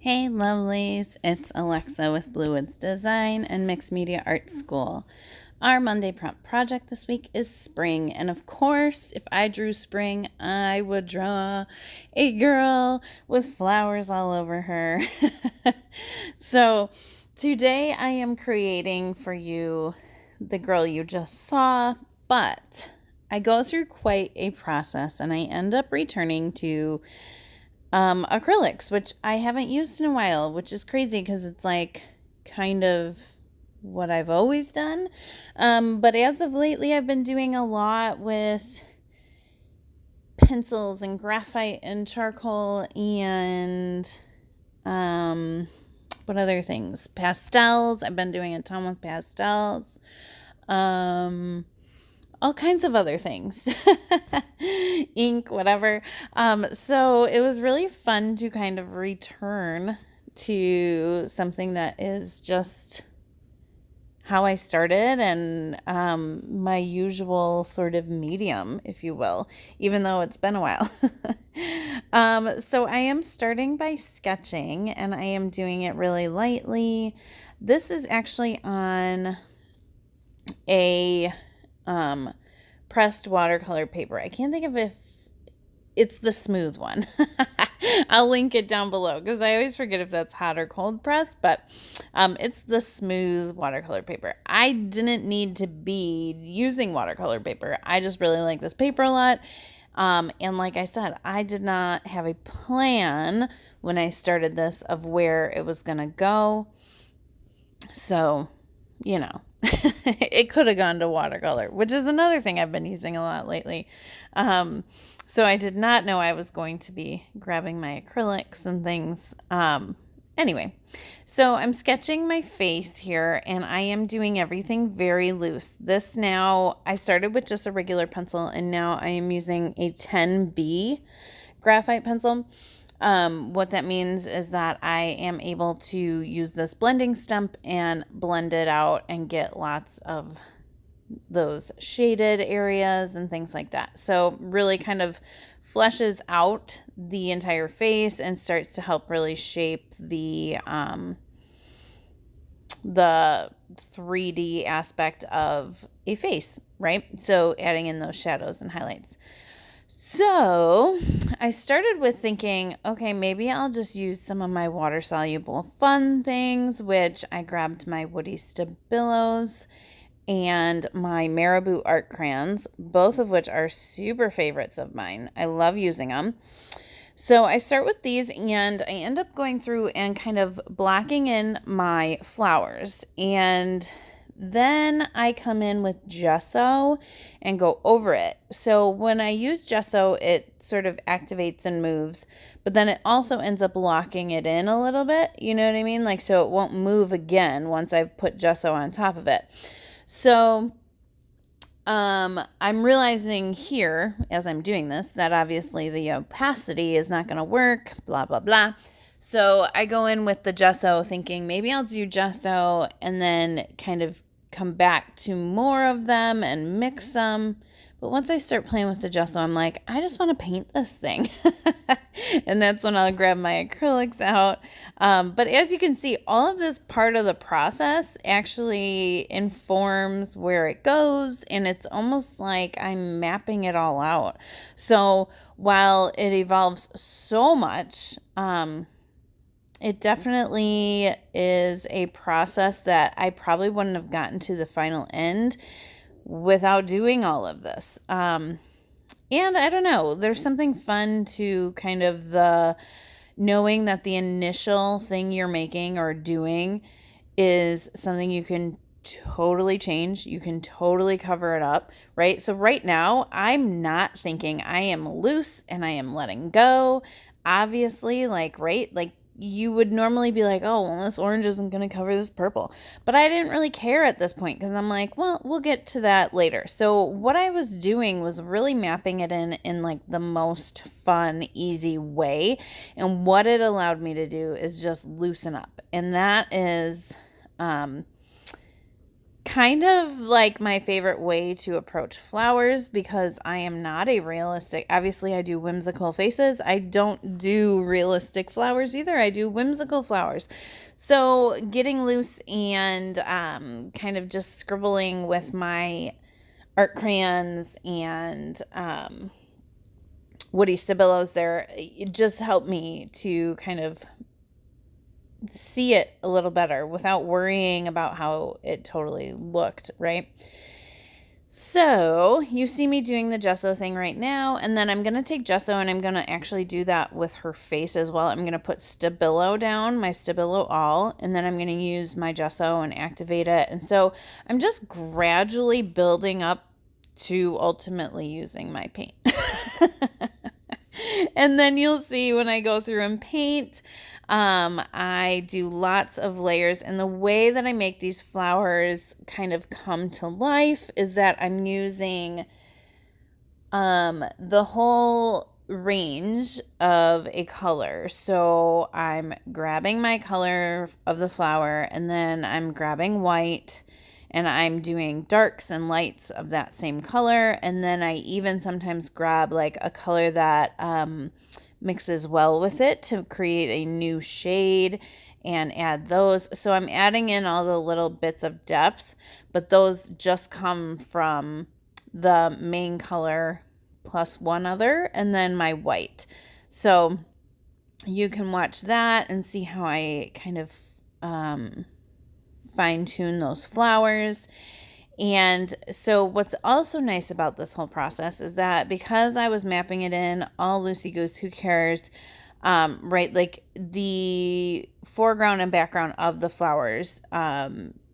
Hey lovelies, it's Alexa with Blue Woods Design and Mixed Media Art School. Our Monday prompt project this week is spring, and of course, if I drew spring, I would draw a girl with flowers all over her. So today I am creating for you the girl you just saw, but I go through quite a process and I end up returning to acrylics, which I haven't used in a while, which is crazy because it's like kind of what I've always done. But as of lately, I've been doing a lot with pencils and graphite and charcoal and what other things? Pastels. I've been doing a ton with pastels. All kinds of other things, ink, whatever. So it was really fun to kind of return to something that is just how I started and my usual sort of medium, if you will, even though it's been a while. So I am starting by sketching and I am doing it really lightly. This is actually on a pressed watercolor paper. I can't think of if it's the smooth one. I'll link it down below because I always forget if that's hot or cold press, but it's the smooth watercolor paper. I didn't need to be using watercolor paper. I just really like this paper a lot. And like I said, I did not have a plan when I started this of where it was going to go. So, you know, it could have gone to watercolor, which is another thing I've been using a lot lately. So I did not know I was going to be grabbing my acrylics and things. Anyway, so I'm sketching my face here and I am doing everything very loose. This now, I started with just a regular pencil and now I am using a 10B graphite pencil. What that means is that I am able to use this blending stump and blend it out and get lots of those shaded areas and things like that. So really kind of fleshes out the entire face and starts to help really shape the 3D aspect of a face, right? So adding in those shadows and highlights. So I started with thinking, okay, maybe I'll just use some of my water-soluble fun things, which I grabbed my Woody Stabilos and my Marabou art crayons, both of which are super favorites of mine. I love using them. So I start with these and I end up going through and kind of blocking in my flowers. And then I come in with gesso and go over it. So when I use gesso, it sort of activates and moves, but then it also ends up locking it in a little bit. You know what I mean? Like, so it won't move again once I've put gesso on top of it. So I'm realizing here as I'm doing this that obviously the opacity is not going to work, blah, blah, blah. So I go in with the gesso thinking maybe I'll do gesso and then kind of come back to more of them and mix them. But once I start playing with the gesso, I'm like, I just want to paint this thing. And that's when I'll grab my acrylics out. But as you can see, all of this part of the process actually informs where it goes. And it's almost like I'm mapping it all out. So while it evolves so much, it definitely is a process that I probably wouldn't have gotten to the final end without doing all of this. And I don't know, there's something fun to kind of the knowing that the initial thing you're making or doing is something you can totally change. You can totally cover it up, right? So right now, I'm not thinking I am loose and I am letting go. Obviously, like, right? Like, you would normally be like, oh, well, this orange isn't going to cover this purple. But I didn't really care at this point because I'm like, well, we'll get to that later. So what I was doing was really mapping it in like the most fun, easy way. And what it allowed me to do is just loosen up. And that is kind kind of like my favorite way to approach flowers because I am not a realistic, obviously I do whimsical faces. I don't do realistic flowers either. I do whimsical flowers. So getting loose and kind of just scribbling with my art crayons and woody stabilos there, it just helped me to kind of see it a little better without worrying about how it totally looked, right? So you see me doing the gesso thing right now, and then I'm going to take gesso and I'm going to actually do that with her face as well. I'm going to put Stabilo down, my Stabilo all, and then I'm going to use my gesso and activate it. And so I'm just gradually building up to ultimately using my paint. And then you'll see when I go through and paint, I do lots of layers, and the way that I make these flowers kind of come to life is that I'm using the whole range of a color. So I'm grabbing my color of the flower, and then I'm grabbing white, and I'm doing darks and lights of that same color, and then I even sometimes grab like a color that mixes well with it to create a new shade and add those. So I'm adding in all the little bits of depth, but those just come from the main color plus one other and then my white. So you can watch that and see how I kind of fine tune those flowers. And so what's also nice about this whole process is that because I was mapping it in all loosey-goose, who cares, right? Like the foreground and background of the flowers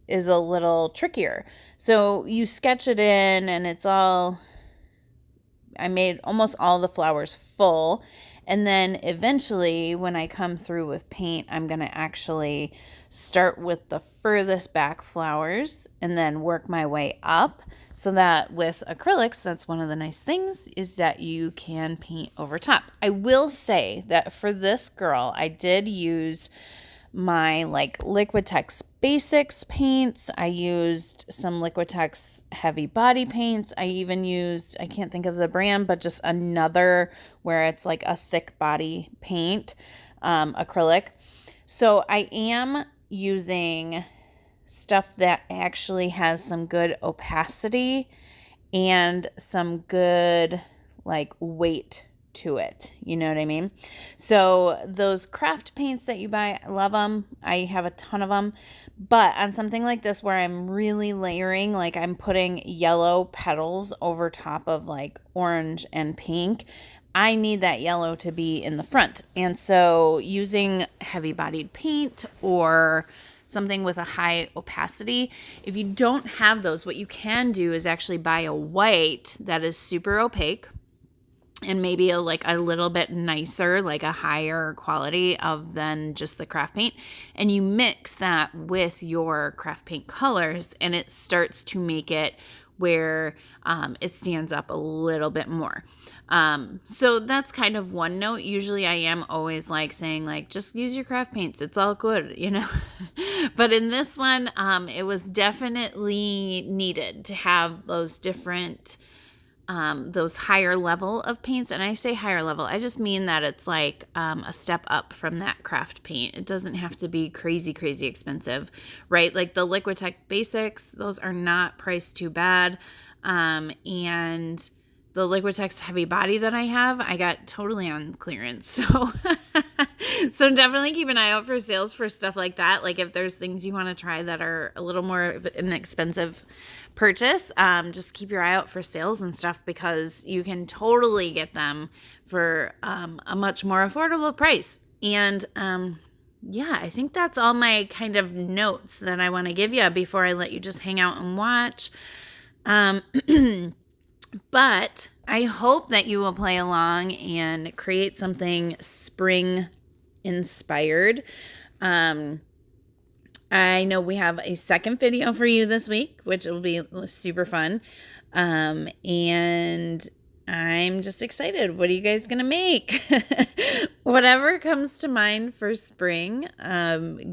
is a little trickier. So you sketch it in and it's all, I made almost all the flowers full. And then eventually when I come through with paint, I'm going to actually start with the furthest back flowers and then work my way up, so that with acrylics, that's one of the nice things is that you can paint over top. I will say that for this girl, I did use my like Liquitex Basics paints. I used some Liquitex heavy body paints. I even used, I can't think of the brand, but just another where it's like a thick body paint, acrylic. So I am using stuff that actually has some good opacity and some good like weight to it. You know what I mean? So those craft paints that you buy, I love them. I have a ton of them. But on something like this where I'm really layering, like I'm putting yellow petals over top of like orange and pink, I need that yellow to be in the front. And so using heavy bodied paint or something with a high opacity, if you don't have those, what you can do is actually buy a white that is super opaque and maybe a little bit nicer, like a higher quality of than just the craft paint. And you mix that with your craft paint colors and it starts to make it where it stands up a little bit more. So that's kind of one note. Usually I am always like saying like, just use your craft paints. It's all good, you know, but in this one, it was definitely needed to have those different, those higher level of paints. And I say higher level, I just mean that it's like, a step up from that craft paint. It doesn't have to be crazy, crazy expensive, right? Like the Liquitex Basics, those are not priced too bad. And the Liquitex heavy body that I have, I got totally on clearance. So, so definitely keep an eye out for sales for stuff like that. Like if there's things you want to try that are a little more of an expensive purchase, just keep your eye out for sales and stuff because you can totally get them for a much more affordable price. And yeah, I think that's all my kind of notes that I want to give you before I let you just hang out and watch. But I hope that you will play along and create something spring inspired. I know we have a second video for you this week, which will be super fun. And I'm just excited. What are you guys going to make? Whatever comes to mind for spring,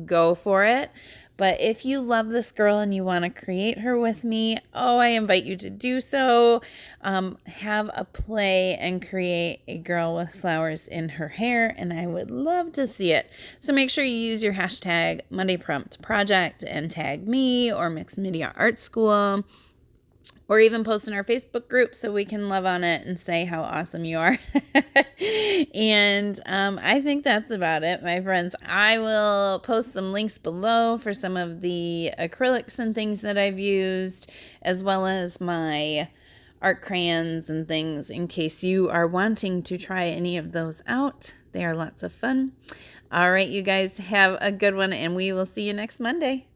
go for it. But if you love this girl and you want to create her with me, I invite you to do so. Have a play and create a girl with flowers in her hair, and I would love to see it. So make sure you use your hashtag Monday Prompt Project and tag me or Mixed Media Art School, or even post in our Facebook group so we can love on it and say how awesome you are. And I think that's about it, my friends. I will post some links below for some of the acrylics and things that I've used, as well as my art crayons and things in case you are wanting to try any of those out. They are lots of fun. All right, you guys have a good one, and we will see you next Monday.